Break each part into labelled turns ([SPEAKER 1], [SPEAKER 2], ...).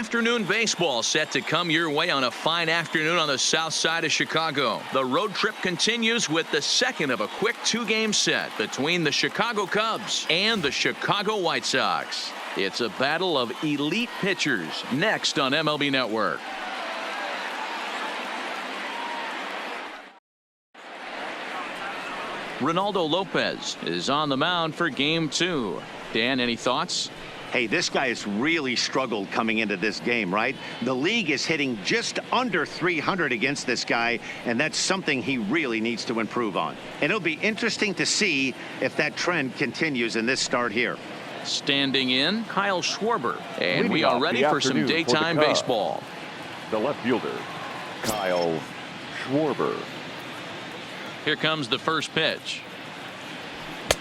[SPEAKER 1] Afternoon baseball set to come your way on a fine afternoon on the south side of Chicago. The road trip continues with the second of a quick two-game set between the Chicago Cubs and the Chicago White Sox. It's a battle of elite pitchers next on MLB Network. Ronaldo Lopez is on the mound for game two. Dan, any thoughts?
[SPEAKER 2] Hey, this guy has really struggled coming into this game, right? The league is hitting just under 300 against this guy, and that's something he really needs to improve on. And it'll be interesting to see if that trend continues in this start here.
[SPEAKER 1] Standing in, Kyle Schwarber. And we are ready for some daytime baseball.
[SPEAKER 3] The left fielder, Kyle Schwarber.
[SPEAKER 1] Here comes the first pitch.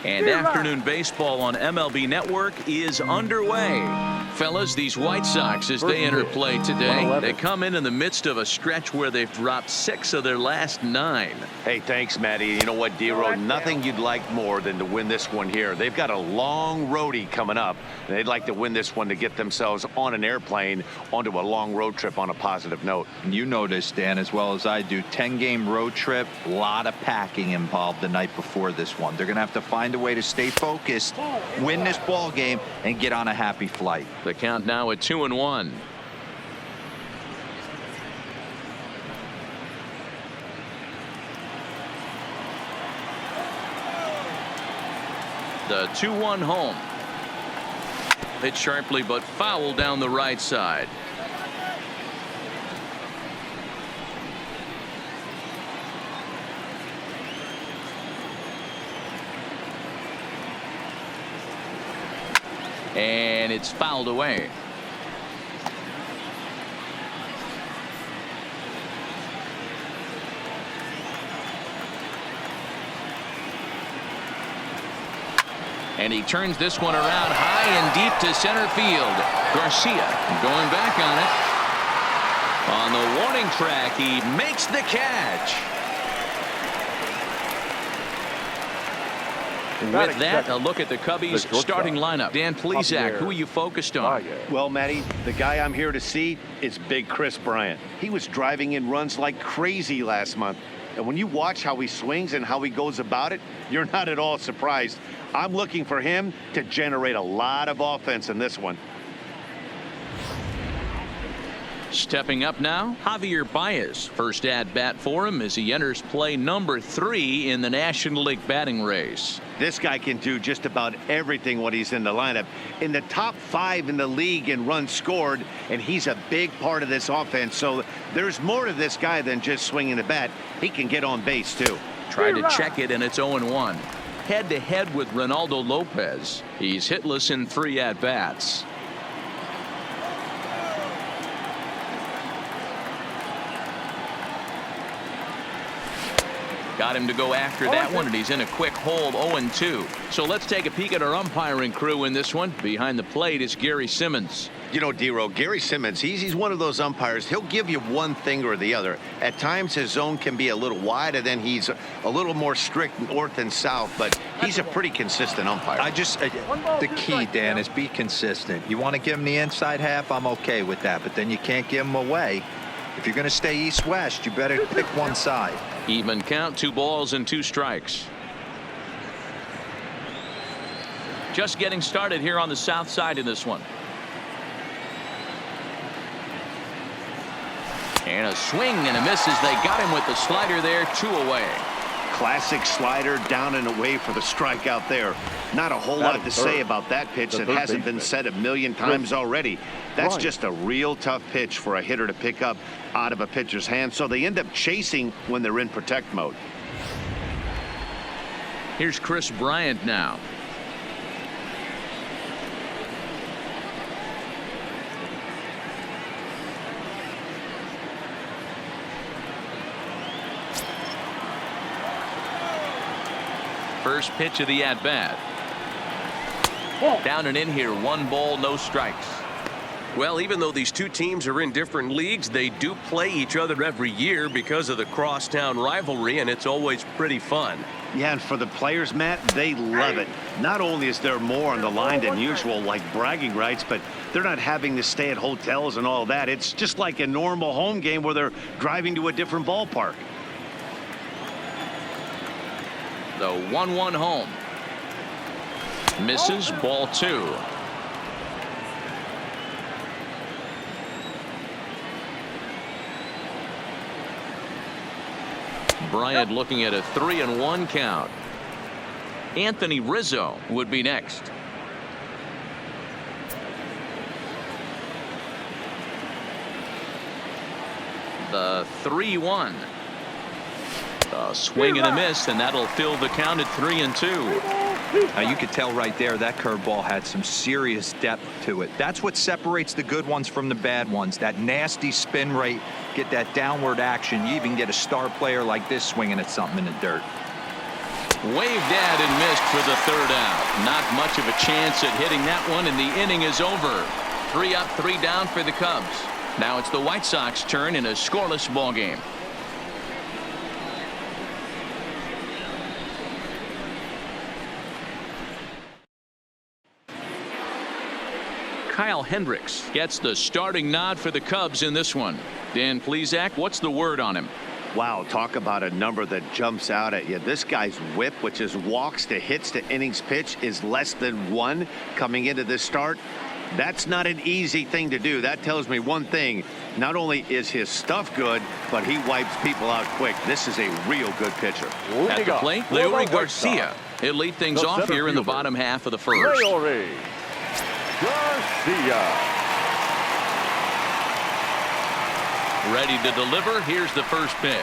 [SPEAKER 1] And afternoon baseball on MLB Network is underway. Fellas, these White Sox, as they enter play today, they come in the midst of a stretch where they've dropped 6 of their last 9.
[SPEAKER 2] Hey, thanks, Matty. You know what, D-Row? Nothing you'd like more than to win this one here. They've got a long roadie coming up. And they'd like to win this one to get themselves on an airplane onto a long road trip on a positive note.
[SPEAKER 4] You know this, Dan, as well as I do. 10-game road trip, a lot of packing involved the night before this one. They're going to have to find a way to stay focused, win this ball game, and get on a happy flight.
[SPEAKER 1] The count now at 2-1. The 2-1 home. Hit sharply but foul down the right side. And it's fouled away. And he turns this one around high and deep to center field. Garcia going back on it. On the warning track, he makes the catch. With that, a look at the Cubbies starting lineup. Dan Plesac, who are you focused on?
[SPEAKER 2] Well, Matty, the guy I'm here to see is Big Chris Bryant. He was driving in runs like crazy last month. And when you watch how he swings and how he goes about it, you're not at all surprised. I'm looking for him to generate a lot of offense in this one.
[SPEAKER 1] Stepping up now, Javier Baez. First at bat for him as he enters play number 3 in the National League batting race.
[SPEAKER 2] This guy can do just about everything when he's in the lineup. In the top 5 in the league in runs scored, and he's a big part of this offense. So there's more to this guy than just swinging the bat. He can get on base, too.
[SPEAKER 1] Tried to check it, and it's 0-1. Head-to-head with Ronaldo Lopez. He's hitless in 3 at-bats. Got him to go after that one, and he's in a quick hold, 0-2. So let's take a peek at our umpiring crew in this one. Behind the plate is Gary Simmons.
[SPEAKER 2] You know, D-Row, Gary Simmons, he's one of those umpires. He'll give you one thing or the other. At times, his zone can be a little wide, and then he's a little more strict north and south, but he's a pretty consistent umpire.
[SPEAKER 4] The key, Dan, is be consistent. You want to give him the inside half, I'm okay with that, but then you can't give him away. If you're going to stay east-west, you better pick one side.
[SPEAKER 1] Even count, 2 balls and 2 strikes. Just getting started here on the south side in this one. And a swing and a miss as they got him with the slider there, 2 away.
[SPEAKER 2] Classic slider down and away for the strikeout there. Not a whole lot to say about that pitch that hasn't been said a million times already. That's just a real tough pitch for a hitter to pick up out of a pitcher's hand, so they end up chasing when they're in protect mode.
[SPEAKER 1] Here's Chris Bryant now. First pitch of the at-bat. Down and in here, 1 ball, no strikes.
[SPEAKER 5] Well, even though these two teams are in different leagues, they do play each other every year because of the crosstown rivalry, and it's always pretty fun.
[SPEAKER 2] Yeah, and for the players, Matt, they love it. Not only is there more on the line than usual, like bragging rights, but they're not having to stay at hotels and all that. It's just like a normal home game where they're driving to a different ballpark.
[SPEAKER 1] The 1-1 home. Misses, ball 2. Bryant looking at a 3-1 count. Anthony Rizzo would be next. The 3-1. A swing and a miss, and that'll fill the count at 3-2.
[SPEAKER 4] Now you could tell right there that curveball had some serious depth to it. That's what separates the good ones from the bad ones. That nasty spin rate, get that downward action. You even get a star player like this swinging at something in the dirt.
[SPEAKER 1] Waved at and missed for the 3rd out. Not much of a chance at hitting that one, and the inning is over. 3 up, 3 down for the Cubs. Now it's the White Sox turn in a scoreless ball game. Kyle Hendricks gets the starting nod for the Cubs in this one. Dan Plesac, what's the word on him?
[SPEAKER 2] Wow, talk about a number that jumps out at you. This guy's whip, which is walks to hits to innings pitch, is less than 1 coming into this start. That's not an easy thing to do. That tells me one thing. Not only is his stuff good, but he wipes people out quick. This is a real good pitcher.
[SPEAKER 1] At the plate, Leury Garcia. He'll lead things off here in the bottom half of the first.
[SPEAKER 3] Leury Garcia.
[SPEAKER 1] Ready to deliver. Here's the first pitch.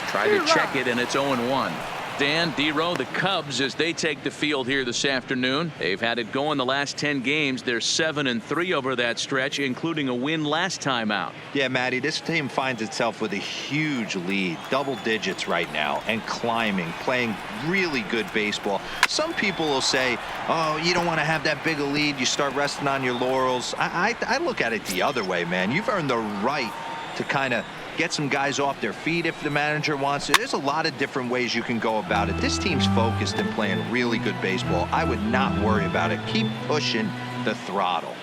[SPEAKER 1] Try to check it, and it's 0-1. Dan, D-Row, the Cubs, as they take the field here this afternoon. They've had it going the last 10 games. They're 7-3 over that stretch, including a win last time out.
[SPEAKER 4] Yeah, Matty, this team finds itself with a huge lead, double digits right now, and climbing, playing really good baseball. Some people will say, oh, you don't want to have that big a lead. You start resting on your laurels. I look at it the other way, man. You've earned the right to kind of get some guys off their feet if the manager wants to. There's a lot of different ways you can go about it. This team's focused and playing really good baseball. I would not worry about it. Keep pushing the throttle.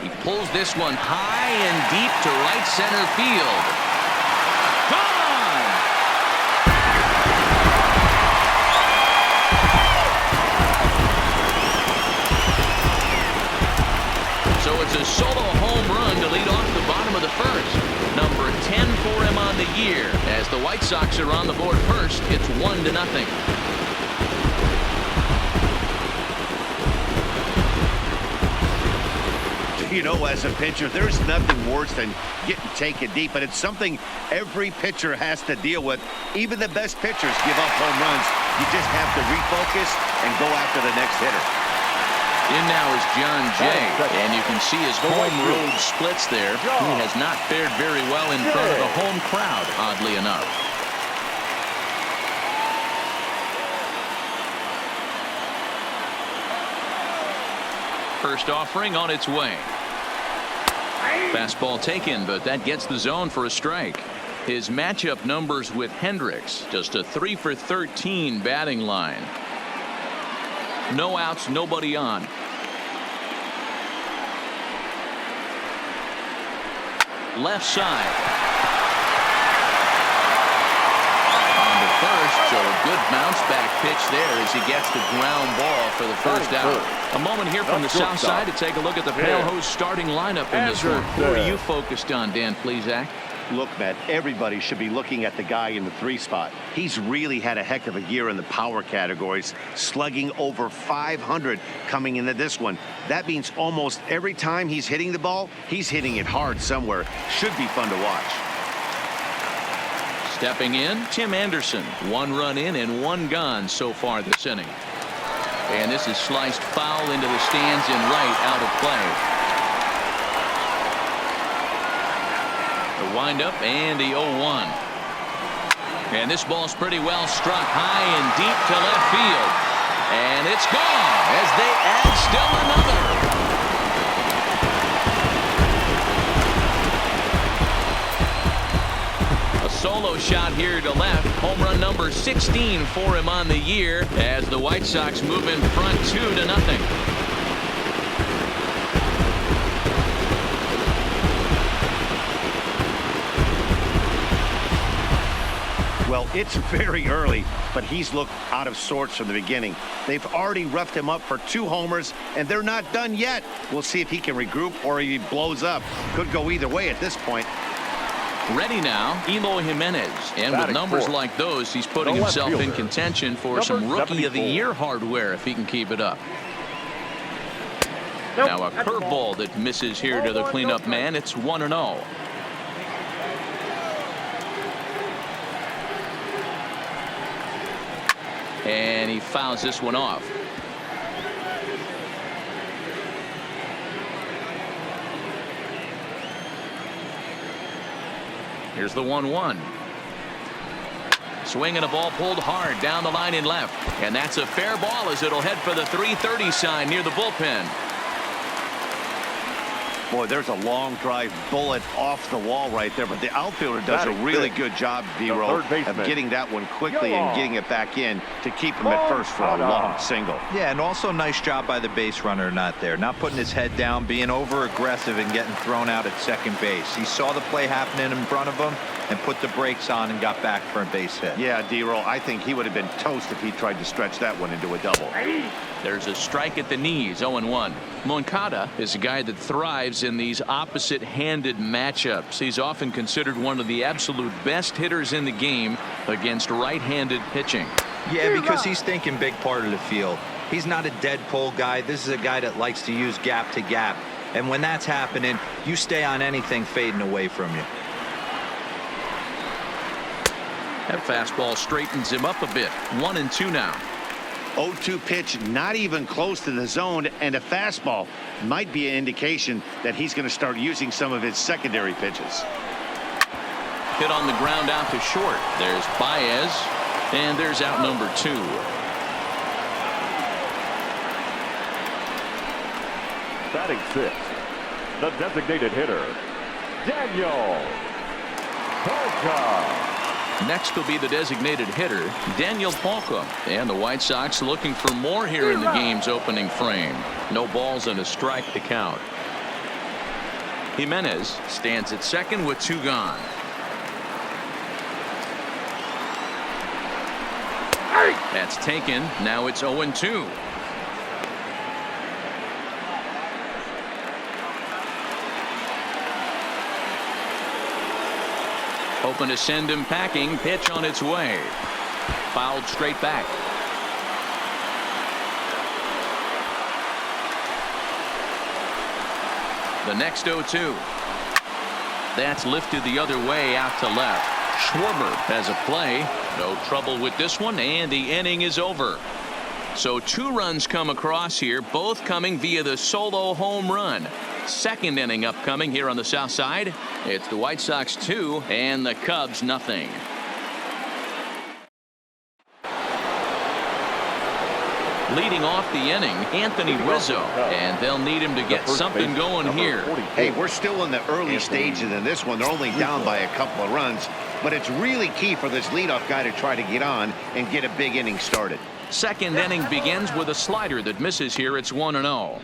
[SPEAKER 1] He pulls this one high and deep to right center field. So it's a solo home run to lead off the bottom of the first. Number 10 for him on the year. As the White Sox are on the board first, it's 1-0.
[SPEAKER 2] You know, as a pitcher, there's nothing worse than getting taken deep, but it's something every pitcher has to deal with. Even the best pitchers give up home runs. You just have to refocus and go after the next hitter.
[SPEAKER 1] In now is John Jay, and you can see his home road splits there. He has not fared very well in front of the home crowd, oddly enough. First offering on its way. Fastball taken, but that gets the zone for a strike. His matchup numbers with Hendricks, just a 3 for 13 batting line. No outs, nobody on. Left side. On to first, so a good bounce back pitch there as he gets the ground ball for the first out. A moment here from the south side to take a look at the Pale Host starting lineup in this one. Who are you focused on, Dan Plesac?
[SPEAKER 2] Look, Matt, everybody should be looking at the guy in the 3 spot. He's really had a heck of a year in the power categories, slugging over 500 coming into this one. That means almost every time he's hitting the ball, he's hitting it hard somewhere. Should be fun to watch.
[SPEAKER 1] Stepping in, Tim Anderson. 1 run in and 1 gone so far this inning. And this is sliced foul into the stands and right, out of play. The windup and the 0-1. And this ball's pretty well struck high and deep to left field. And it's gone as they add still another. A solo shot here to left. Home run number 16 for him on the year as the White Sox move in front 2-0.
[SPEAKER 2] Well, it's very early, but he's looked out of sorts from the beginning. They've already roughed him up for 2 homers, and they're not done yet. We'll see if he can regroup or he blows up. Could go either way at this point.
[SPEAKER 1] Ready now, Eloy Jimenez. And with numbers like those, he's putting himself in contention for some Rookie of the Year hardware if he can keep it up. Now a curveball that misses here to the cleanup man. It's 1-0. And he fouls this one off. Here's the 1-1. Swinging a ball pulled hard down the line in left. And that's a fair ball as it'll head for the 330 sign near the bullpen.
[SPEAKER 2] Boy, there's a long drive bullet off the wall right there, but the outfielder does a really good job, D-Roll, of getting that one quickly and getting it back in to keep him at first for a long single.
[SPEAKER 4] Yeah, and also nice job by the base runner not there. Not putting his head down, being over-aggressive and getting thrown out at second base. He saw the play happening in front of him and put the brakes on and got back for a base hit.
[SPEAKER 2] Yeah, D-Roll, I think he would have been toast if he tried to stretch that one into a double.
[SPEAKER 1] There's a strike at the knees, 0-1. Moncada is a guy that thrives in these opposite-handed matchups. He's often considered one of the absolute best hitters in the game against right-handed pitching.
[SPEAKER 4] Yeah, because he's thinking big part of the field. He's not a dead pull guy. This is a guy that likes to use gap to gap. And when that's happening, you stay on anything fading away from you.
[SPEAKER 1] That fastball straightens him up a bit. 1-2 now.
[SPEAKER 2] 0-2 pitch, not even close to the zone, and a fastball might be an indication that he's going to start using some of his secondary pitches.
[SPEAKER 1] Hit on the ground out to short. There's Baez, and there's out number 2.
[SPEAKER 3] Batting 6th, the designated hitter, Daniel Polka.
[SPEAKER 1] Next will be the designated hitter, Daniel Polka. And the White Sox looking for more here in the game's opening frame. No balls and a strike to count. Jimenez stands at second with 2 gone. That's taken. Now it's 0-2. Hoping to send him packing. Pitch on its way. Fouled straight back. The next 0-2. That's lifted the other way out to left. Schwarber has a play. No trouble with this one, and the inning is over. So 2 runs come across here, both coming via the solo home run. Second inning upcoming here on the south side. It's the White Sox 2 and the Cubs nothing. Leading off the inning, Anthony Rizzo, and they'll need him to get something going here.
[SPEAKER 2] Hey, we're still in the early stages in this one. They're only down by a couple of runs, but it's really key for this leadoff guy to try to get on and get a big inning started.
[SPEAKER 1] Second inning begins with a slider that misses here. It's 1-0.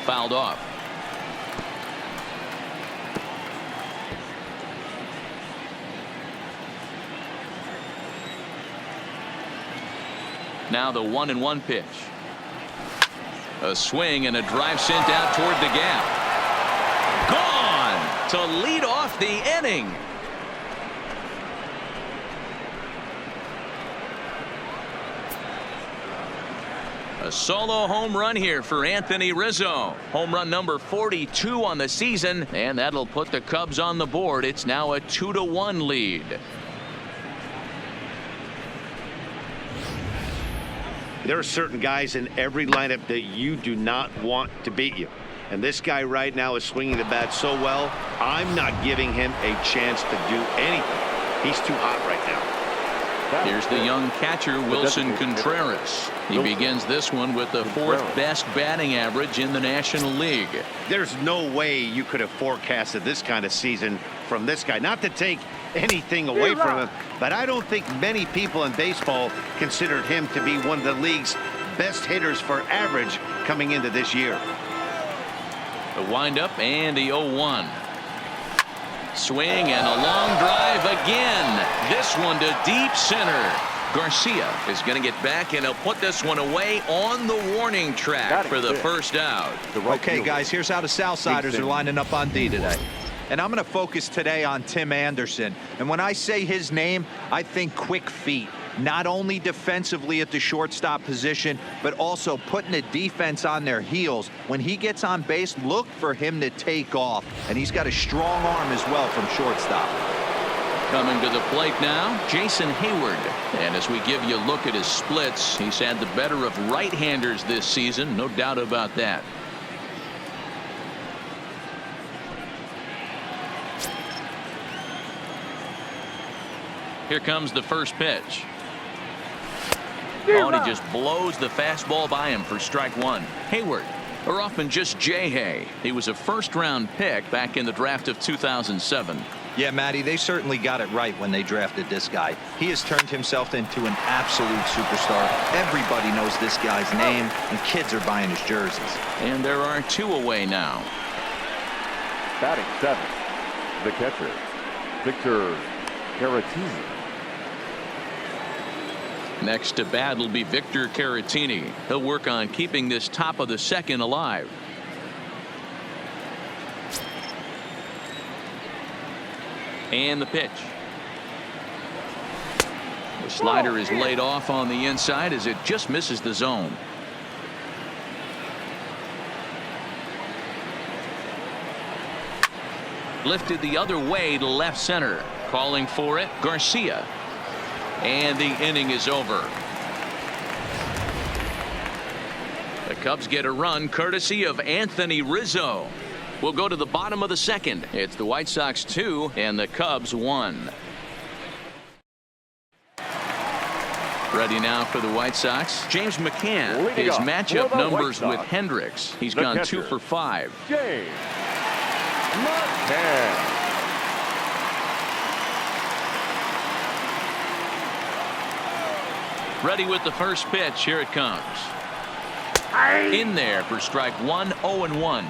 [SPEAKER 1] Fouled off. Now the 1-1 pitch. A swing and a drive sent out toward the gap. Gone to lead off the inning. A solo home run here for Anthony Rizzo. Home run number 42 on the season, and that'll put the Cubs on the board. It's now a 2-1 lead.
[SPEAKER 2] There are certain guys in every lineup that you do not want to beat you. And this guy right now is swinging the bat so well, I'm not giving him a chance to do anything. He's too hot right now.
[SPEAKER 1] Here's the young catcher, Wilson Contreras. He begins this one with the fourth best batting average in the National League.
[SPEAKER 2] There's no way you could have forecasted this kind of season from this guy. Not to take anything away from him, but I don't think many people in baseball considered him to be one of the league's best hitters for average coming into this year.
[SPEAKER 1] The windup and the 0-1. Swing and a long drive again. This one to deep center. Garcia is going to get back, and he'll put this one away on the warning track for the first out.
[SPEAKER 4] Okay, guys, here's how the Southsiders are lining up on D today. And I'm going to focus today on Tim Anderson. And when I say his name, I think quick feet. Not only defensively at the shortstop position, but also putting the defense on their heels. When he gets on base, look for him to take off. And he's got a strong arm as well from shortstop.
[SPEAKER 1] Coming to the plate now, Jason Hayward. And as we give you a look at his splits, he's had the better of right-handers this season, no doubt about that. Here comes the first pitch. Oh, and he just blows the fastball by him for strike one. Hayward, or often just J-Hay. He was a first-round pick back in the draft of 2007.
[SPEAKER 4] Yeah, Matty, they certainly got it right when they drafted this guy. He has turned himself into an absolute superstar. Everybody knows this guy's name, and kids are buying his jerseys.
[SPEAKER 1] And there are two away now.
[SPEAKER 3] Batting seventh, the catcher, Victor Caratini.
[SPEAKER 1] Next to bat will be Victor Caratini. He'll work on keeping this top of the second alive. And the pitch. The slider is laid off on the inside as it just misses the zone. Lifted the other way to left center. Calling for it, Garcia. And the inning is over. The Cubs get a run courtesy of Anthony Rizzo. We'll go to the bottom of the second. It's the White Sox 2 and the Cubs 1. Ready now for the White Sox. James McCann. His matchup numbers with Hendricks. He's gone 2 for 5.
[SPEAKER 3] James McCann.
[SPEAKER 1] Ready with the first pitch. Here it comes. In there for strike one. 0-1.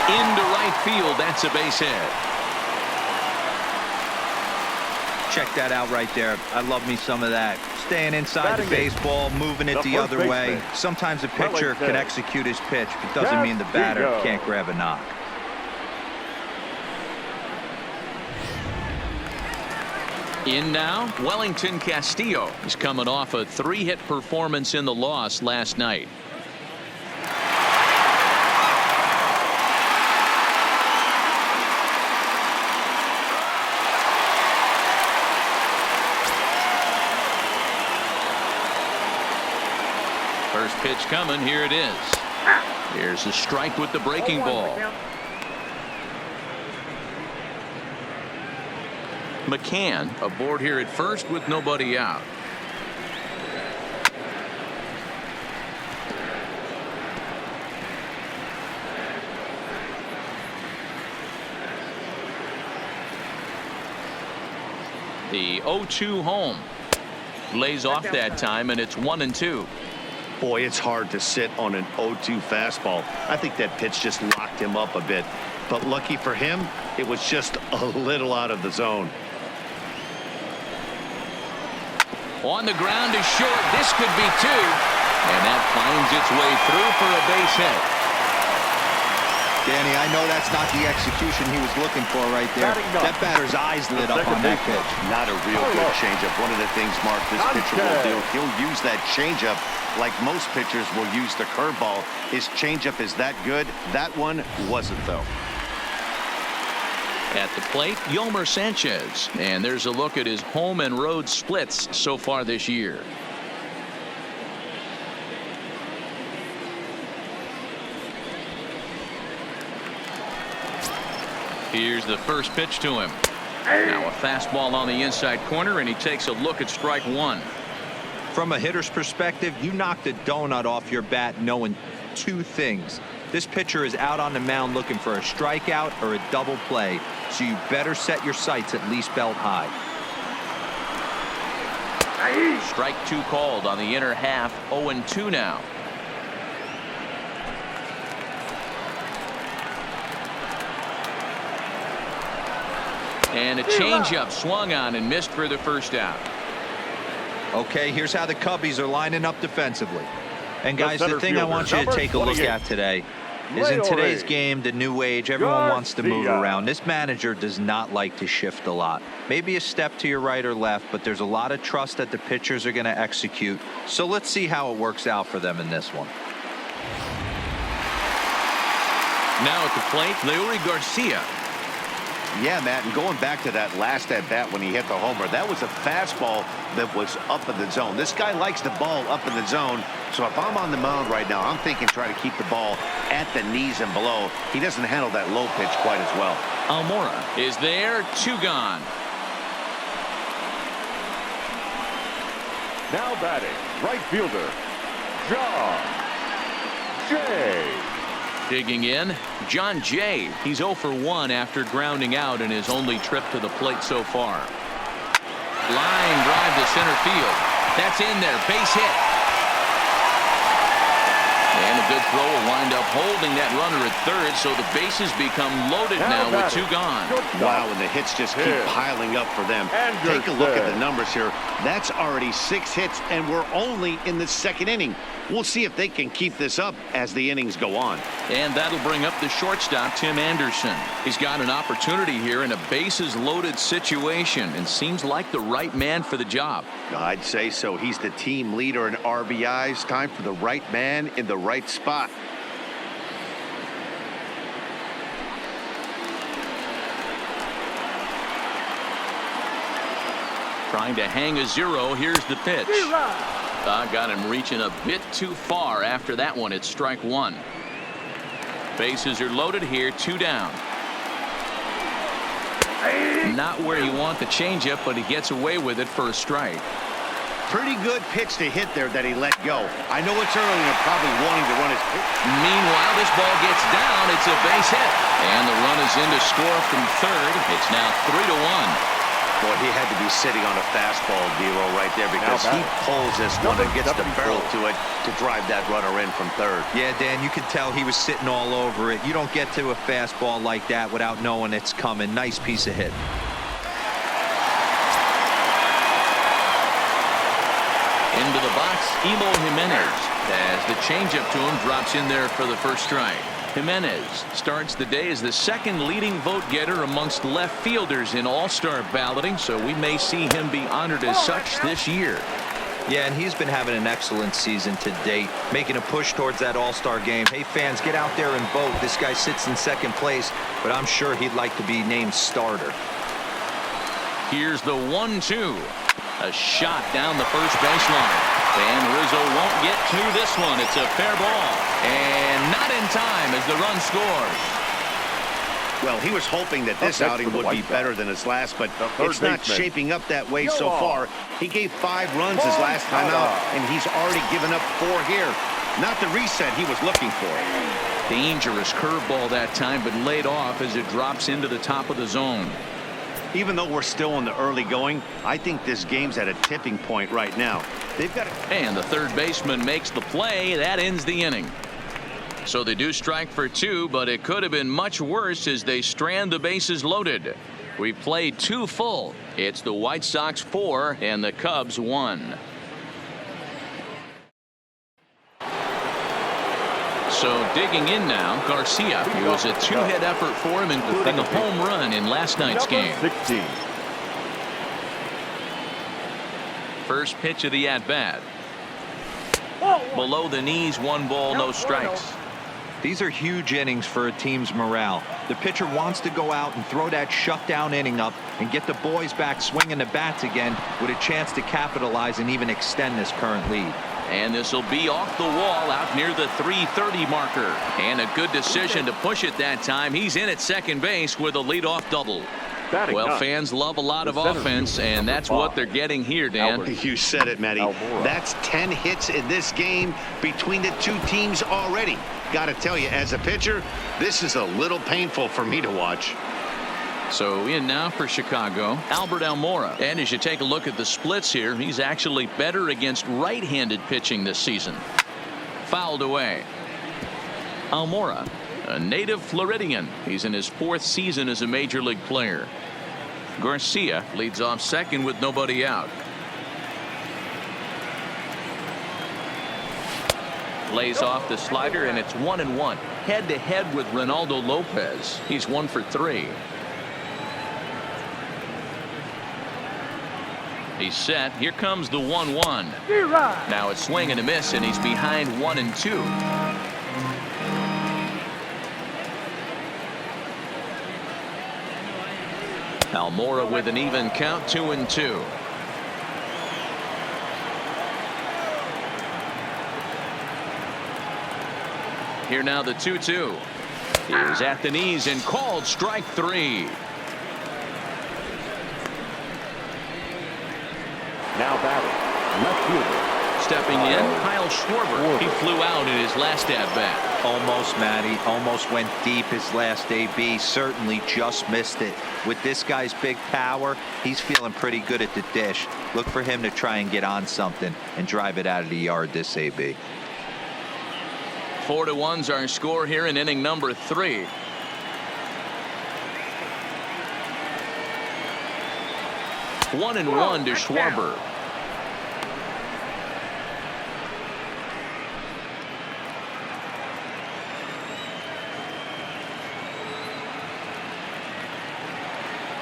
[SPEAKER 1] Into right field. That's a base hit.
[SPEAKER 4] Check that out right there. I love me some of that. Staying inside the baseball, moving it the other way. Sometimes a pitcher can execute his pitch, but doesn't mean the batter can't grab a knock.
[SPEAKER 1] In now, Wellington Castillo. He's coming off a 3-hit performance in the loss last night. First pitch coming. Here it is. Here's a strike with the breaking ball. McCann aboard here at first with nobody out. The 0-2 home. Lays off that time, and it's 1-2.
[SPEAKER 2] Boy, it's hard to sit on an 0-2 fastball. I think that pitch just locked him up a bit. But lucky for him, it was just a little out of the zone.
[SPEAKER 1] On the ground is short. This could be 2. And that finds its way through for a base hit.
[SPEAKER 4] Danny, I know that's not the execution he was looking for right there. That batter's eyes lit up on that pitch.
[SPEAKER 2] Not a real good changeup. One of the things, Mark, this pitcher will do, he'll use that changeup like most pitchers will use the curveball. His changeup is that good. That one wasn't, though.
[SPEAKER 1] At the plate, Yomer Sanchez. And there's a look at his home and road splits so far this year. Here's the first pitch to him. Now a fastball on the inside corner, and he takes a look at strike one.
[SPEAKER 4] From a hitter's perspective, you knocked a donut off your bat knowing two things. This pitcher is out on the mound looking for a strikeout or a double play, so you better set your sights at least belt high.
[SPEAKER 1] Strike two called on the inner half. 0-2 now. And a changeup swung on and missed for the first out.
[SPEAKER 4] Okay, here's how the Cubbies are lining up defensively. And guys, the thing I
[SPEAKER 3] fielder,
[SPEAKER 4] want you to take a look at today is in today's game, the new age, everyone wants to move around. This manager does not like to shift a lot. Maybe a step to your right or left, but there's a lot of trust that the pitchers are going to execute. So let's see how it works out for them in this one.
[SPEAKER 1] Now at the plate, Leury Garcia.
[SPEAKER 2] Yeah, Matt, and going back to that last at bat when he hit the homer, that was a fastball that was up in the zone. This guy likes the ball up in the zone, so if I'm on the mound right now, I'm thinking try to keep the ball at the knees and below. He doesn't handle that low pitch quite as well.
[SPEAKER 1] Almora is there, 2 gone.
[SPEAKER 3] Now batting, right fielder, John Jay.
[SPEAKER 1] Digging in, John Jay. He's 0 for 1 after grounding out in his only trip to the plate so far. Line drive to center field. That's in there. Base hit. And a good throw will wind up holding that runner at third, so the bases become loaded now with 2 gone.
[SPEAKER 2] Wow, and the hits just keep piling up for them. Take a look at the numbers here. That's already 6 hits, and we're only in the second inning. We'll see if they can keep this up as the innings go on.
[SPEAKER 1] And that'll bring up the shortstop, Tim Anderson. He's got an opportunity here in a bases-loaded situation and seems like the right man for the job.
[SPEAKER 2] I'd say so. He's the team leader in RBIs. Time for the right man in the right spot.
[SPEAKER 1] Trying to hang a 0. Here's the pitch. Got him reaching a bit too far after that one. It's strike 1. Bases are loaded here. 2 down. Not where you want the changeup, but he gets away with it for a strike.
[SPEAKER 2] Pretty good pitch to hit there that he let go. I know it's early and probably wanting to run his pitch.
[SPEAKER 1] Meanwhile, this ball gets down. It's a base hit. And the run is in to score from third. It's now 3-1.
[SPEAKER 2] Boy, he had to be sitting on a fastball, D'Lo, right there, because he pulls this one and gets the barrel to it to drive that runner in from third.
[SPEAKER 4] Yeah, Dan, you could tell he was sitting all over it. You don't get to a fastball like that without knowing it's coming. Nice piece of hit.
[SPEAKER 1] Into the box, Emo Jimenez, as the changeup to him drops in there for the first strike. Jimenez starts the day as the second leading vote getter amongst left fielders in all-star balloting, so we may see him be honored as such this year.
[SPEAKER 4] Yeah, and he's been having an excellent season to date, making a push towards that all-star game. Hey, fans, get out there and vote. This guy sits in second place, but I'm sure he'd like to be named starter.
[SPEAKER 1] Here's the 1-2. A shot down the first baseline. And Rizzo won't get to this one. It's a fair ball. And not in time as the run scores.
[SPEAKER 2] Well, he was hoping that this outing would be better than his last, but it's not shaping up that way so far. He gave 5 runs his last time out, and he's already given up 4 here. Not the reset he was looking for.
[SPEAKER 1] Dangerous curveball that time, but laid off as it drops into the top of the zone.
[SPEAKER 2] Even though we're still in the early going, I think this game's at a tipping point right now. They've got
[SPEAKER 1] and the third baseman makes the play. That ends the inning. So they do strike for 2, but it could have been much worse as they strand the bases loaded. We played 2 full. It's the White Sox 4 and the Cubs 1. So digging in now, Garcia. It was a 2-hit effort for him, including a home run in last night's game.
[SPEAKER 3] 16.
[SPEAKER 1] First pitch of the at-bat. Below the knees, 1 ball, no strikes.
[SPEAKER 4] These are huge innings for a team's morale. The pitcher wants to go out and throw that shutdown inning up and get the boys back swinging the bats again with a chance to capitalize and even extend this current lead.
[SPEAKER 1] And this will be off the wall out near the 330 marker. And a good decision to push it that time. He's in at second base with a leadoff double. Well, fans love a lot of offense, and that's what they're getting here, Dan.
[SPEAKER 2] You said it, Matty. That's 10 hits in this game between the two teams already. Got to tell you, as a pitcher, this is a little painful for me to watch.
[SPEAKER 1] So in now for Chicago, Albert Almora. And as you take a look at the splits here, he's actually better against right-handed pitching this season. Fouled away. Almora, a native Floridian. He's in his 4th season as a major league player. Garcia leads off second with nobody out. Lays off the slider, and it's 1-1. Head-to-head with Ronaldo Lopez. He's 1 for 3. He's set. Here comes the 1-1. Now it's swing and a miss, and he's behind 1-2. Almora with an even count, 2-2. Here now the 2-2. He's at the knees and called strike 3.
[SPEAKER 3] Now batting, left fielder.
[SPEAKER 1] Stepping in, Kyle Schwarber. He flew out in his last at-bat.
[SPEAKER 4] Almost, Matty. Almost went deep his last AB. Certainly just missed it. With this guy's big power, he's feeling pretty good at the dish. Look for him to try and get on something and drive it out of the yard this AB.
[SPEAKER 1] 4-1's our score here in inning number 3. One and one to Schwarber.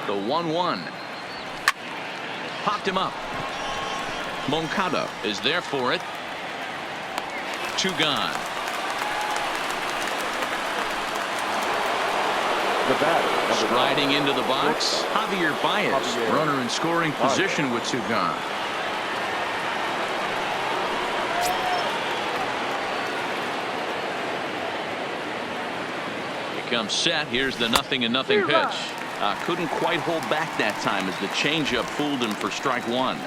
[SPEAKER 1] The 1-1. Popped him up. Moncada is there for it. 2 gone.
[SPEAKER 3] The batter,
[SPEAKER 1] striding into the box, Javier Baez, runner in scoring position with 2 gone. He comes set. Here's the 0-0 pitch. Couldn't quite hold back that time as the changeup fooled him for strike 1.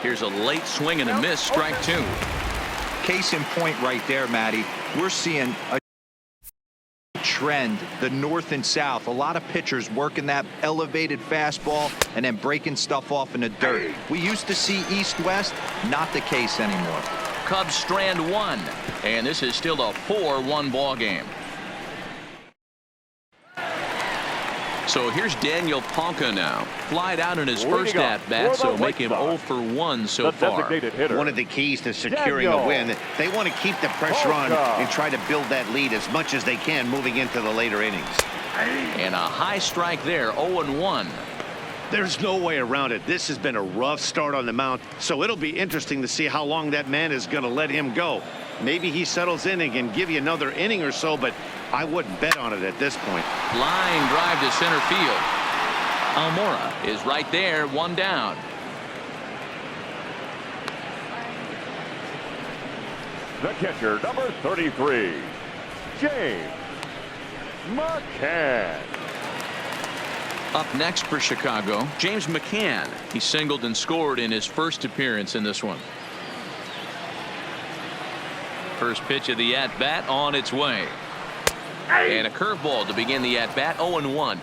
[SPEAKER 1] Here's a late swing and a miss, strike 2.
[SPEAKER 4] Case in point right there, Matty. We're seeing a trend, the north and south. A lot of pitchers working that elevated fastball and then breaking stuff off in the dirt. We used to see east-west, not the case anymore.
[SPEAKER 1] Cubs strand 1, and this is still a 4-1 ball game. So here's Daniel Palka now. Flied out in his first at-bat, so make him 0 for 1 so far.
[SPEAKER 2] One of the keys to securing a win, they want to keep the pressure on and try to build that lead as much as they can moving into the later innings.
[SPEAKER 1] And a high strike there, 0-1.
[SPEAKER 2] There's no way around it. This has been a rough start on the mound, so it'll be interesting to see how long that man is going to let him go. Maybe he settles in and can give you another inning or so, but I wouldn't bet on it at this point.
[SPEAKER 1] Line drive to center field. Almora is right there, 1 down.
[SPEAKER 3] The catcher, number 33, James McCann.
[SPEAKER 1] Up next for Chicago, James McCann. He singled and scored in his first appearance in this one. First pitch of the at-bat on its way. And a curveball to begin the at-bat, 0-1.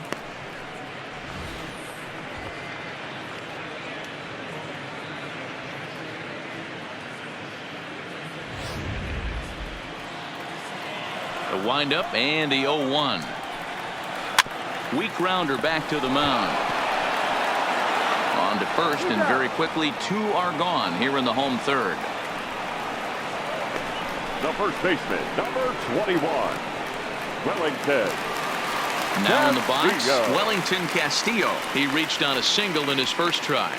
[SPEAKER 1] The windup and the 0-1. Weak grounder back to the mound. On to first, and very quickly 2 are gone here in the home third.
[SPEAKER 3] The first baseman, number 21, Wellington
[SPEAKER 1] Now in the box,
[SPEAKER 3] Castillo.
[SPEAKER 1] Wellington Castillo. He reached on a single in his first try.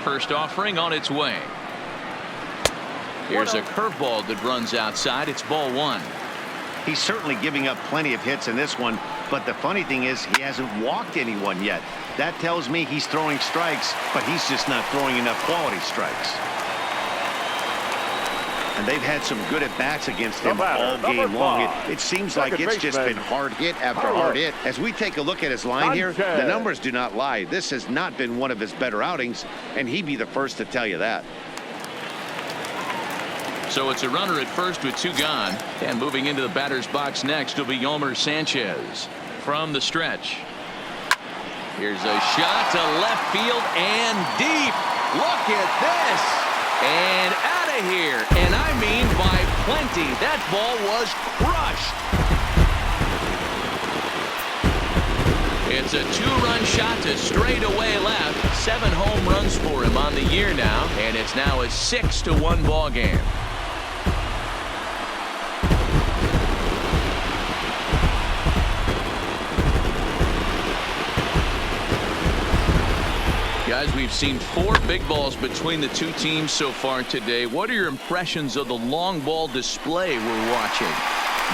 [SPEAKER 1] First offering on its way. Here's a curveball that runs outside. It's ball one.
[SPEAKER 2] He's certainly giving up plenty of hits in this one, but the funny thing is he hasn't walked anyone yet. That tells me he's throwing strikes, but he's just not throwing enough quality strikes. And they've had some good at-bats against him all game long. It seems like it's just been hard hit after hard hit. As we take a look at his line here, the numbers do not lie. This has not been one of his better outings, and he'd be the first to tell you that.
[SPEAKER 1] So it's a runner at first with two gone. And moving into the batter's box next will be Yolmer Sanchez from the stretch. Here's a shot to left field and deep. Look at this. And out of here. And I mean by plenty. That ball was crushed. It's a two-run shot to straightaway left. 7 home runs for him on the year now. And it's now a 6-1 ball game. Guys, we've seen 4 big balls between the two teams so far today. What are your impressions of the long ball display we're watching?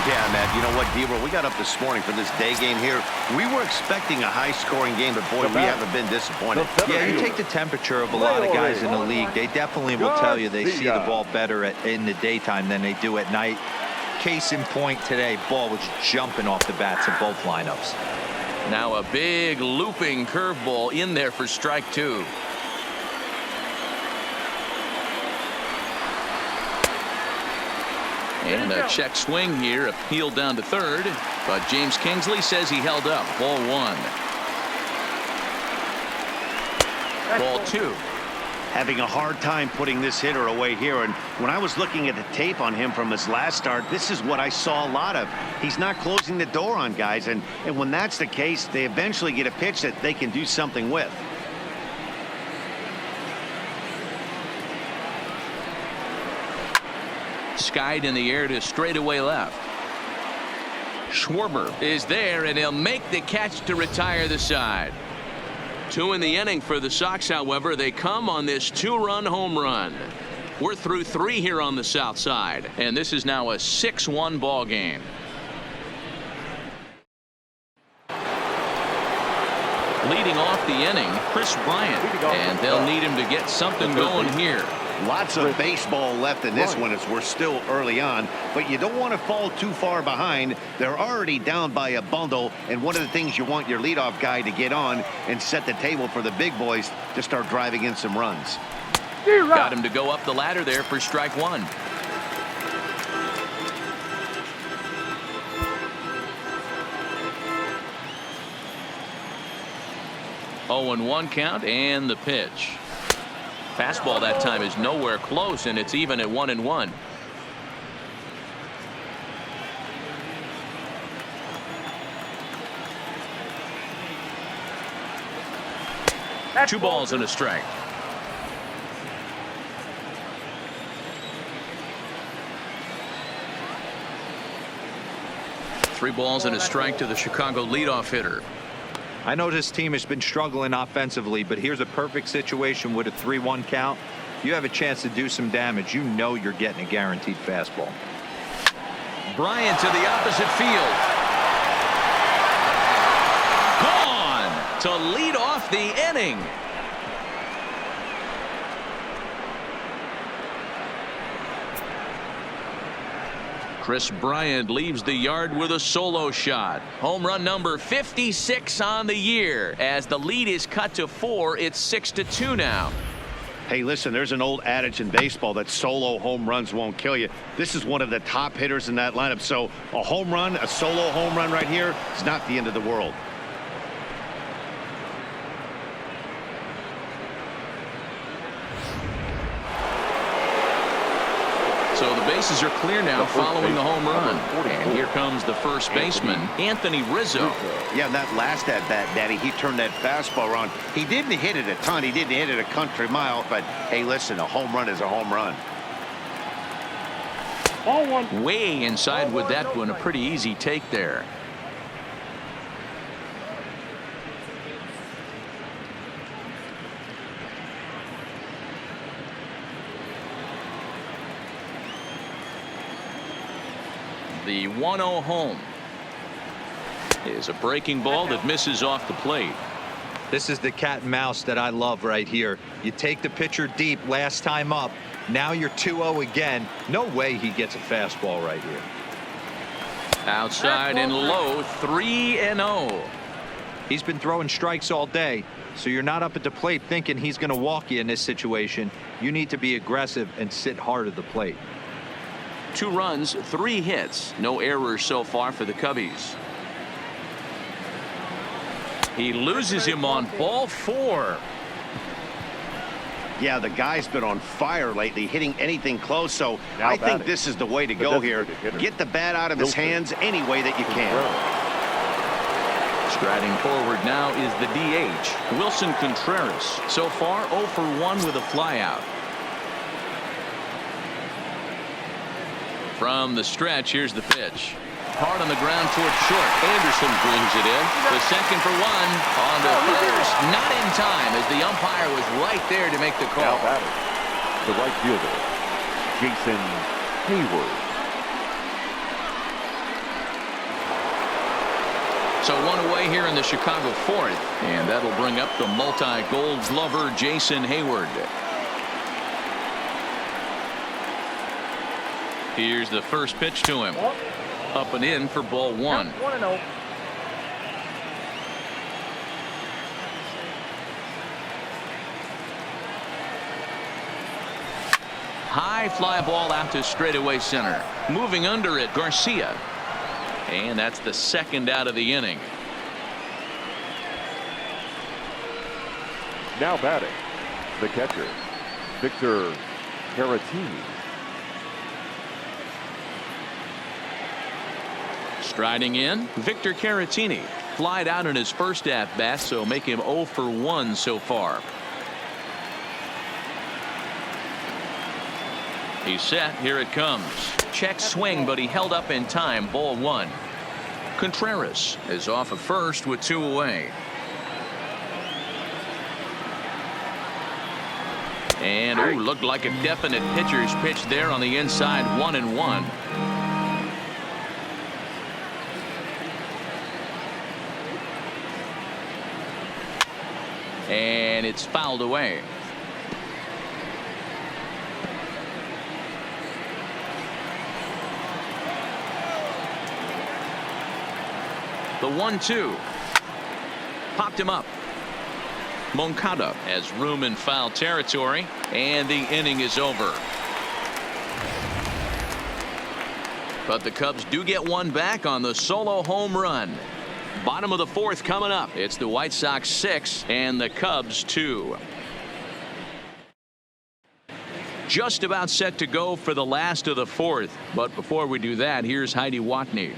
[SPEAKER 2] Yeah, Matt, you know what, Deaver, we got up this morning for this day game here. We were expecting a high-scoring game, but, boy, we haven't been disappointed.
[SPEAKER 4] Yeah, you take the temperature of a lot of guys in the league. They definitely will tell you they see the ball better in the daytime than they do at night. Case in point today, ball was jumping off the bats of both lineups.
[SPEAKER 1] Now a big looping curveball in there for strike 2. And a check swing here, appealed down to third, but James Kingsley says he held up. Ball 1. Ball 2.
[SPEAKER 2] Having a hard time putting this hitter away here, and when I was looking at the tape on him from his last start, this is what I saw a lot of. He's not closing the door on guys, and when that's the case, they eventually get a pitch that they can do something with.
[SPEAKER 1] Skied in the air to straightaway left. Schwarber is there, and he'll make the catch to retire the side. 2 in the inning for the Sox, however. They come on this 2-run home run. We're through 3 here on the south side, and this is now a 6-1 ball game. Leading off the inning, Chris Bryant, and they'll need him to get something going here.
[SPEAKER 2] Lots of baseball left in this one as we're still early on, but you don't want to fall too far behind. They're already down by a bundle, and one of the things you want your leadoff guy to get on and set the table for the big boys to start driving in some runs.
[SPEAKER 1] Got him to go up the ladder there for strike 1. Oh, and 1 count, and the pitch. Fastball that time is nowhere close, and it's even at 1-1. Two balls and a strike. Three balls and a strike to the Chicago leadoff hitter.
[SPEAKER 4] I know this team has been struggling offensively, but here's a perfect situation with a 3-1 count. You have a chance to do some damage. You know you're getting a guaranteed fastball.
[SPEAKER 1] Bryant to the opposite field. Gone to lead off the inning. Chris Bryant leaves the yard with a solo shot. Home run number 56 on the year. As the lead is cut to 4, it's 6-2 now.
[SPEAKER 2] Hey, listen, there's an old adage in baseball that solo home runs won't kill you. This is one of the top hitters in that lineup. So a home run, a solo home run right here is not the end of the world.
[SPEAKER 1] So the bases are clear now following the home run. And here comes the first baseman, Anthony Rizzo.
[SPEAKER 2] Yeah, that last at bat, Daddy, he turned that fastball around. He didn't hit it a ton. He didn't hit it a country mile. But, hey, listen, a home run is a home run.
[SPEAKER 3] Ball one.
[SPEAKER 1] Way inside with that one. A pretty easy take there. The 1-0 home is a breaking ball that misses off the plate.
[SPEAKER 4] This is the cat and mouse that I love right here. You take the pitcher deep last time up. Now you're 2-0 again. No way he gets a fastball right here.
[SPEAKER 1] Outside and low, 3-0.
[SPEAKER 4] He's been throwing strikes all day, so you're not up at the plate thinking he's going to walk you in this situation. You need to be aggressive and sit hard at the plate.
[SPEAKER 1] 2 runs, 3 hits. No errors so far for the Cubbies. He loses him on ball 4.
[SPEAKER 2] Yeah, the guy's been on fire lately, hitting anything close, so I think this is the way to go here. Get the bat out of his hands any way that you can.
[SPEAKER 1] Striding forward now is the DH, Wilson Contreras. So far, 0 for 1 with a flyout. From the stretch, here's the pitch. Hard on the ground towards short. Anderson brings it in. The second for 1. On to first. Not in time as the umpire was right there to make the call.
[SPEAKER 3] Now batting, the right fielder, Jason Hayward.
[SPEAKER 1] So 1 away here in the Chicago 4th. And that'll bring up the multi-gold glover Jason Hayward. Here's the first pitch to him. Up and in for ball 1.
[SPEAKER 3] 1-0.
[SPEAKER 1] High fly ball out to straightaway center. Moving under it, Garcia. And that's the second out of the inning.
[SPEAKER 3] Now batting, the catcher, Victor Caratini.
[SPEAKER 1] Striding in, Victor Caratini. Flied out in his first at-bat, so make him 0 for 1 so far. He's set. Here it comes. Check swing, but he held up in time. Ball 1. Contreras is off at first with 2 away. And looked like a definite pitcher's pitch there on the inside. 1-1. And it's fouled away. The 1-2. Popped him up. Moncada has room in foul territory, and the inning is over. But the Cubs do get one back on the solo home run. Bottom of the 4th coming up. It's the White Sox 6 and the Cubs 2. Just about set to go for the last of the 4th. But before we do that, here's Heidi Watney.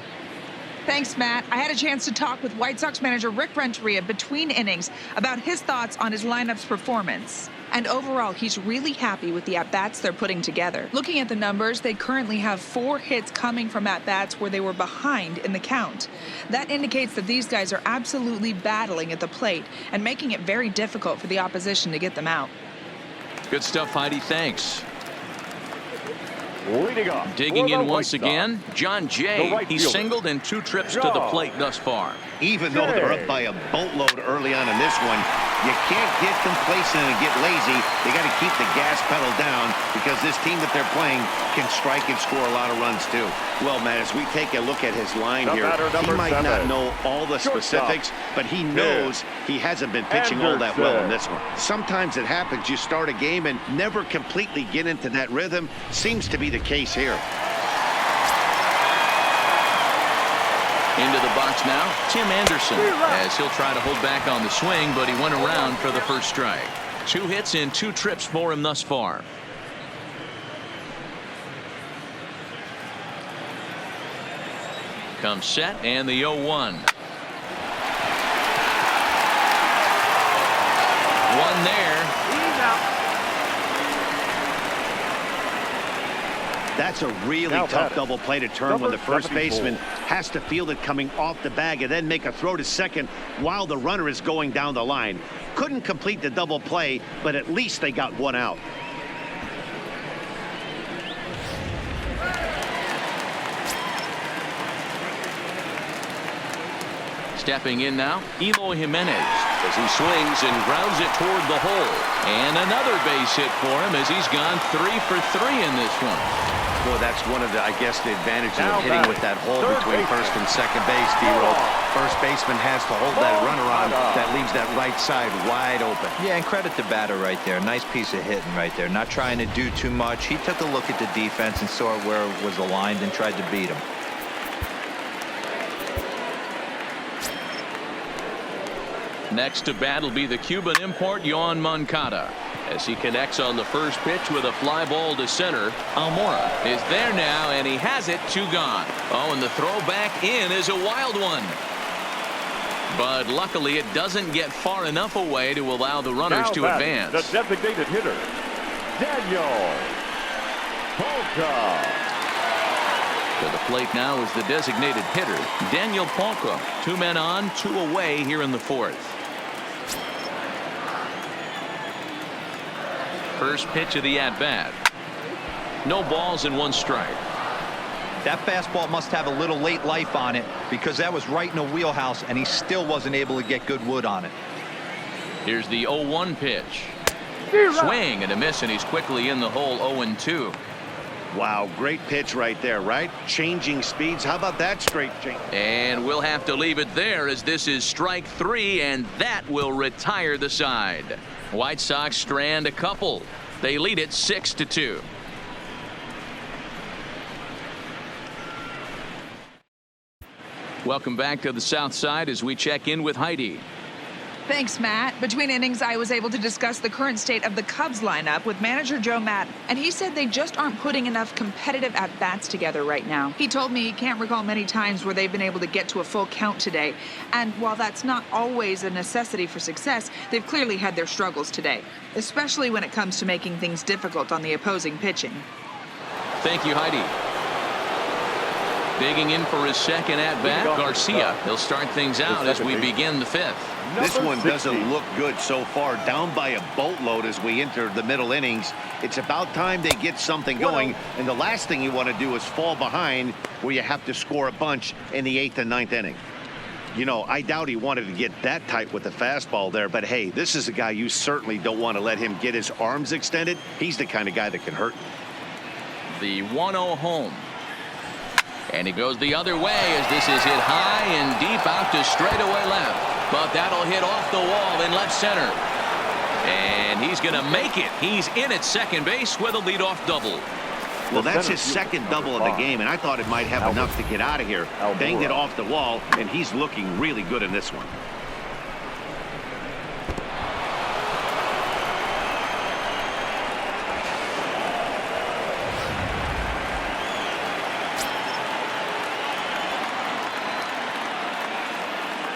[SPEAKER 6] Thanks, Matt. I had a chance to talk with White Sox manager Rick Renteria between innings about his thoughts on his lineup's performance. And overall, he's really happy with the at-bats they're putting together. Looking at the numbers, they currently have 4 hits coming from at-bats where they were behind in the count. That indicates that these guys are absolutely battling at the plate and making it very difficult for the opposition to get them out.
[SPEAKER 1] Good stuff, Heidi. Thanks.
[SPEAKER 3] Leading off.
[SPEAKER 1] Digging in once again, John Jay. He's singled in 2 trips to the plate thus far.
[SPEAKER 2] Even though they're up by a boatload early on in this one, you can't get complacent and get lazy. You got to keep the gas pedal down because this team that they're playing can strike and score a lot of runs too. Well, Matt, as we take a look at his line here, he might not know all the specifics, but he knows he hasn't been pitching all that well in this one. Sometimes it happens. You start a game and never completely get into that rhythm. Seems to be the case here.
[SPEAKER 1] Into the box now, Tim Anderson, as he'll try to hold back on the swing, but he went around for the first strike. 2 hits in 2 trips for him thus far. Comes set, and the 0-1. 1 there.
[SPEAKER 2] That's a really tough double play to turn when the first baseman has to field it coming off the bag and then make a throw to second while the runner is going down the line. Couldn't complete the double play, but at least they got one out.
[SPEAKER 1] Stepping in now, Eloy Jimenez as he swings and grounds it toward the hole. And another base hit for him as he's gone 3 for 3 in this one.
[SPEAKER 2] Well, that's one of the, I guess, the advantages of hitting with that hole between first and second base, D-Roll. First baseman has to hold that runner on. That leaves that right side wide open.
[SPEAKER 4] Yeah, and credit the batter right there. Nice piece of hitting right there. Not trying to do too much. He took a look at the defense and saw where it was aligned and tried to beat him.
[SPEAKER 1] Next to bat will be the Cuban import Yoan Moncada as he connects on the first pitch with a fly ball to center. Almora is there now, and he has it, 2 gone. Oh, and the throw back in is a wild one. But luckily it doesn't get far enough away to allow the runners to advance.
[SPEAKER 3] The designated hitter, Daniel Polka.
[SPEAKER 1] To the plate now is the designated hitter, Daniel Polka. 2 men on, 2 away here in the 4th. First pitch of the at-bat. No balls and 1 strike.
[SPEAKER 4] That fastball must have a little late life on it because that was right in the wheelhouse and he still wasn't able to get good wood on it.
[SPEAKER 1] Here's the 0-1 pitch. Swing and a miss, and he's quickly in the hole. 0-2.
[SPEAKER 2] Wow, great pitch right there, right? Changing speeds. How about that straight change?
[SPEAKER 1] And we'll have to leave it there as this is strike 3, and that will retire the side. White Sox strand a couple. They lead it 6-2. Welcome back to the South Side as we check in with Heidi.
[SPEAKER 6] Thanks, Matt. Between innings, I was able to discuss the current state of the Cubs lineup with manager Joe Maddon, and he said they just aren't putting enough competitive at-bats together right now. He told me he can't recall many times where they've been able to get to a full count today, and while that's not always a necessity for success, they've clearly had their struggles today, especially when it comes to making things difficult on the opposing pitching.
[SPEAKER 1] Thank you, Heidi. Digging in for his second at-bat, Garcia. He'll start things out as we begin the 5th.
[SPEAKER 2] This one doesn't look good so far. Down by a boatload as we enter the middle innings. It's about time they get something going, and the last thing you want to do is fall behind where you have to score a bunch in the 8th and 9th inning. You know, I doubt he wanted to get that tight with the fastball there, but hey, this is a guy you certainly don't want to let him get his arms extended. He's the kind of guy that can hurt.
[SPEAKER 1] The 1-0 home. And he goes the other way as this is hit high and deep out to straightaway left. But that'll hit off the wall in left center. And he's going to make it. He's in at second base with a leadoff double.
[SPEAKER 2] Well, that's his second double of the game, and I thought it might have enough to get out of here. Banged it off the wall, and he's looking really good in this one.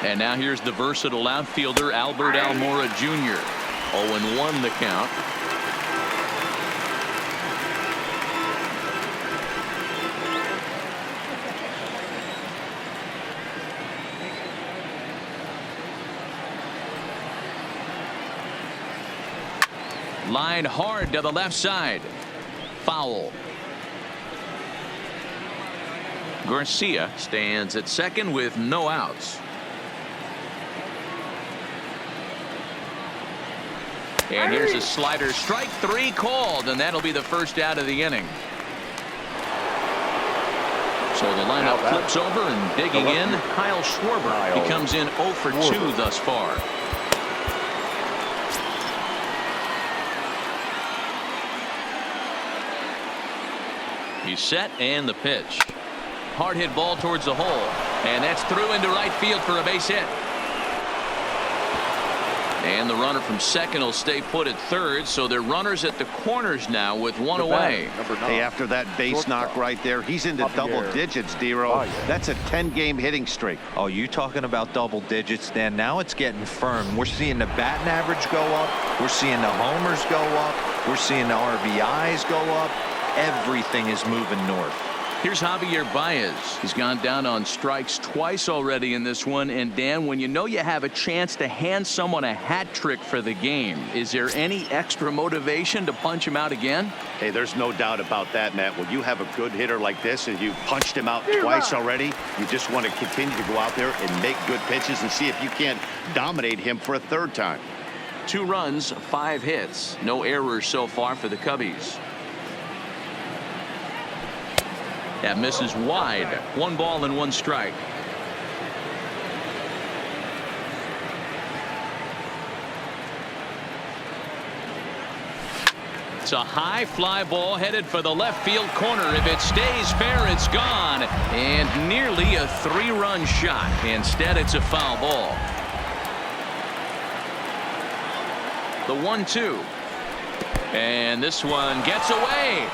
[SPEAKER 1] And now here's the versatile outfielder, Albert Almora Jr. 0-1 the count. Line hard to the left side. Foul. Garcia stands at second with no outs. And here's a slider, strike 3 called, and that'll be the first out of the inning. So the lineup flips over, and digging in, Kyle Schwarber. He comes in 0 for 2 thus far. He's set, and the pitch. Hard hit ball towards the hole, and that's through into right field for a base hit. And the runner from second will stay put at third, so they're runners at the corners now with 1 away.
[SPEAKER 2] Hey, after that base knock right there, he's into double digits, D-Roll. That's a 10-game hitting streak.
[SPEAKER 4] Oh, you talking about double digits, Dan? Now it's getting firm. We're seeing the batting average go up. We're seeing the homers go up. We're seeing the RBIs go up. everything is moving north.
[SPEAKER 1] Here's Javier Baez. He's gone down on strikes twice already in this one. And Dan, when you know you have a chance to hand someone a hat trick for the game, is there any extra motivation to punch him out again?
[SPEAKER 2] Hey, there's no doubt about that, Matt. When you have a good hitter like this and you've punched him out twice already, you just want to continue to go out there and make good pitches and see if you can't dominate him for a third time.
[SPEAKER 1] 2 runs, 5 hits. No errors so far for the Cubbies. That misses wide. 1 ball and 1 strike. It's a high fly ball headed for the left field corner. If it stays fair, it's gone. And nearly a 3-run shot. Instead, it's a foul ball. The 1-2. And this one gets away.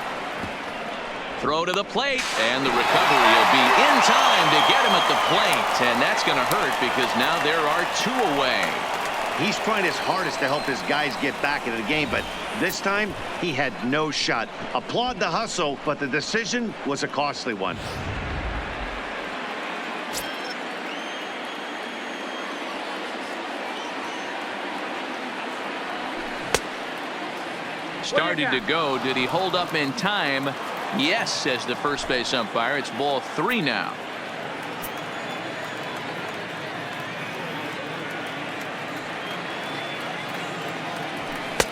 [SPEAKER 1] Throw to the plate, and the recovery will be in time to get him at the plate. And that's going to hurt because now there are 2 away.
[SPEAKER 2] He's trying his hardest to help his guys get back into the game, but this time he had no shot. Applaud the hustle, but the decision was a costly one.
[SPEAKER 1] Started to go. Did he hold up in time? Yes, says the first base umpire. It's ball 3 now.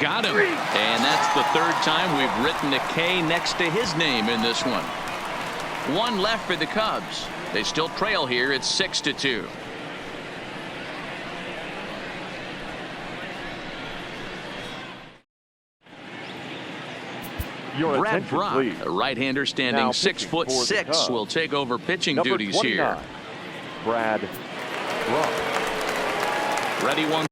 [SPEAKER 1] Got him. And that's the 3rd time we've written a K next to his name in this one. 1 left for the Cubs. They still trail here. It's 6-2.
[SPEAKER 3] Your
[SPEAKER 1] Brad
[SPEAKER 3] attention,
[SPEAKER 1] Brock,
[SPEAKER 3] please.
[SPEAKER 1] a right-hander standing
[SPEAKER 3] Now
[SPEAKER 1] 6'6", will take over pitching
[SPEAKER 3] Number
[SPEAKER 1] duties
[SPEAKER 3] 29,
[SPEAKER 1] here.
[SPEAKER 3] Brad Brock.
[SPEAKER 1] Ready 1.